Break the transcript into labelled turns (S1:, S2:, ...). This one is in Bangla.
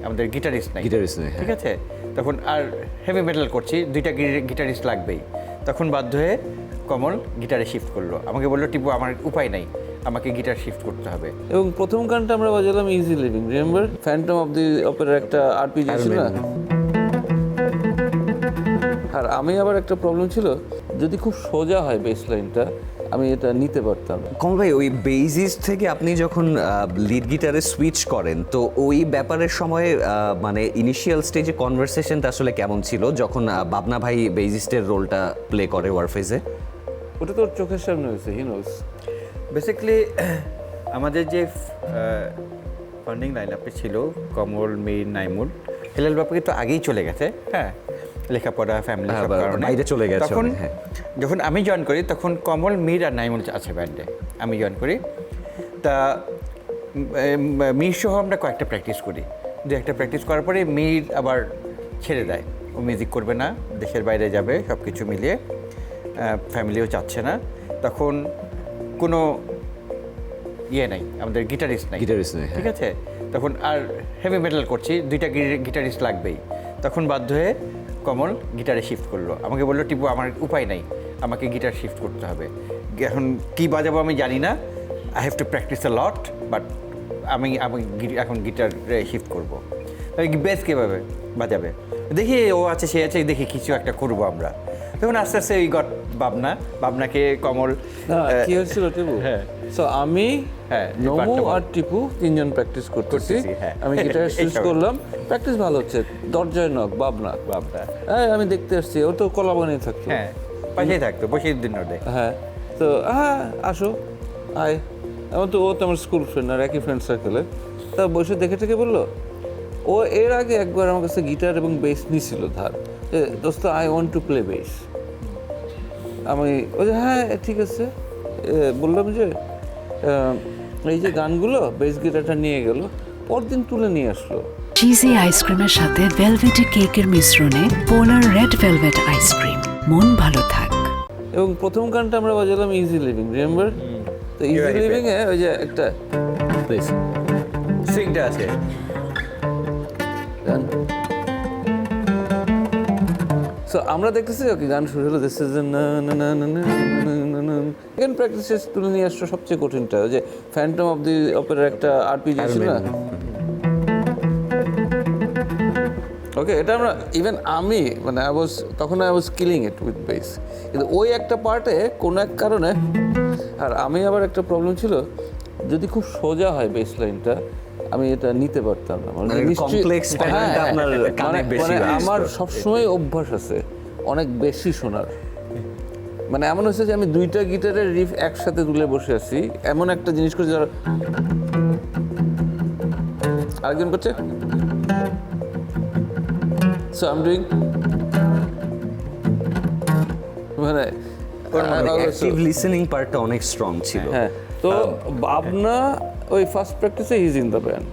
S1: আমাদের গিটারিস্ট নাই,
S2: হ্যাঁ।
S1: ঠিক আছে? তখন আর হেভি মেটাল করছি, দুইটা গিটারিস্ট লাগবেই। তখন বাধ্য হয়ে কমল গিটারে শিফট করলো, আমাকে বললো টিপু আমার উপায় নাই, আমাকে গিটার শিফট করতে হবে।
S3: এবং প্রথম গানটা আমরা বাজালাম easy living, remember Phantom of the অপেরার একটা আরপিজি ছিল না? আর আমি আবার একটা প্রবলেম ছিল, যদি খুব সোজা হয় বেস লাইনটা আমি এটা নিতে পারতাম না।
S2: কমল ভাই, ওই বেসিস থেকে আপনি যখন লিড গিটারে সুইচ করেন, তো ওই ব্যাপারের সময় মানে ইনিশিয়াল স্টেজে কনভারসেশনটা আসলে কেমন ছিল যখন বাবনা ভাই বেসিস্টের রোলটা প্লে করে ওয়ারফেজে?
S3: ওটা তোর চোখের সামনে হয়েছে, হি নোস।
S1: বেসিক্যালি আমাদের যে ফান্ডিং লাইন আপে ছিল কমল, মীর, নাইমুল, হেলাল বাপুকে তো আগেই চলে গেছে, হ্যাঁ, লেখাপড়া, ফ্যামিলি সব কারণে
S2: বাইরে চলে গেছে।
S1: তখন যখন আমি জয়েন করি তখন কমল, মীর আর নাইমুল আছে ব্যান্ডে, আমি জয়েন করি। তা মীর সহ আমরা কয়েকটা প্র্যাকটিস করি, দু একটা প্র্যাকটিস করার পরে মীর আবার ছেড়ে দেয়, ও মিউজিক করবে না, দেশের বাইরে যাবে, সব কিছু মিলিয়ে ফ্যামিলিও চাচ্ছে না। তখন কোনো ইয়ে নাই, আমাদের গিটারিস্ট নাই, ঠিক আছে? তখন আর হেভি মেটাল করছি, দুইটা গিটারিস্ট লাগবেই। তখন বাধ্য হয়ে কমল গিটারে শিফট করলো, আমাকে বললো টিপু আমার উপায় নাই, আমাকে গিটার শিফট করতে হবে। এখন কী বাজাবো আমি জানি না, I have to practice a lot, but আমি এখন গিটারে শিফট করবো। বেস কীভাবে বাজাবে দেখি, ও আছে সে আছে, দেখি কিছু একটা করবো আমরা। তখন আস্তে আস্তে ওই গট বাবনাকে কমল
S3: কি হয়েছিল টিপু?
S1: হ্যাঁ,
S3: সো আমি,
S1: হ্যাঁ,
S3: নমু আর টিপু তিনজন প্রেকটিস করতেছি। আমি গিটার সুইচ করলাম, প্র্যাকটিস ভালো হচ্ছে, দরজায় নক, বাবনা। হ্যাঁ, আমি দেখতে আসছি, ও তো কলাবাগানে থাকতো,
S1: হ্যাঁ, পাশেই থাকতো, বসির দিন রোডে।
S3: হ্যাঁ, তো হ্যাঁ আসো আয়, এমন তো ও তো আমার স্কুল ফ্রেন্ড আর একই ফ্রেন্ড সার্কেলে। তা বসে দেখে টেকে বললো, ও এর আগে একবার আমার কাছে গিটার এবং বেস নিয়েছিল ধার, যে দোস্ত I want to play base. আমি ওই যে হ্যাঁ ঠিক আছে বললাম যে এই যে গানগুলো, বেস গিটারটা নিয়ে গেল, পরদিন তুলে নিয়ে আসলো।
S4: চিজি আইসক্রিমের সাথে ভেলভেটি কেকের মিশ্রণে পোলার রেড ভেলভেট আইসক্রিম, মন ভালো থাক।
S3: এবং প্রথম গানটা আমরা বাজালাম ইজি লিভিং, রিমেম্বার? তো ইজি লিভিং এ ওই যে একটা
S1: সুইংটা আছে,
S3: সো আমরা দেখতেছি ওকে গান শুরু হলো, দিস ইজ না না না না না না। সেকেন্ড প্র্যাকটিসে তুলে নিয়ে আসলো সবচেয়ে কঠিনটা, ওই যে ফ্যান্টম অফ দি অপেরার একটা আরপিজি ছিল না? ওকে, এটা আমরা ইভেন আমি মানে তখন I was killing it with base, কিন্তু ওই একটা পার্টে কোনো এক কারণে, আর আমি আবার একটা প্রবলেম ছিল, যদি খুব সোজা হয় বেস লাইনটা আমি এটা নিতে পারতাম না। মানে আমার সবসময় অভ্যাস আছে অনেক বেশি শোনার, মানে এমন হচ্ছে যে আমি দুইটা গিটারের রিফ একসাথে তুলে বসে আছি, এমন একটা জিনিস করছে যারা আরেকজন করছে, সো আই এম ডুইং, মানে
S2: অ্যাক্টিভ লিসেনিং পার্টটা অনেক স্ট্রং ছিল।
S3: হ্যাঁ, তো বাবনা ওই ফার্স্ট প্র্যাকটিসে he is in the band.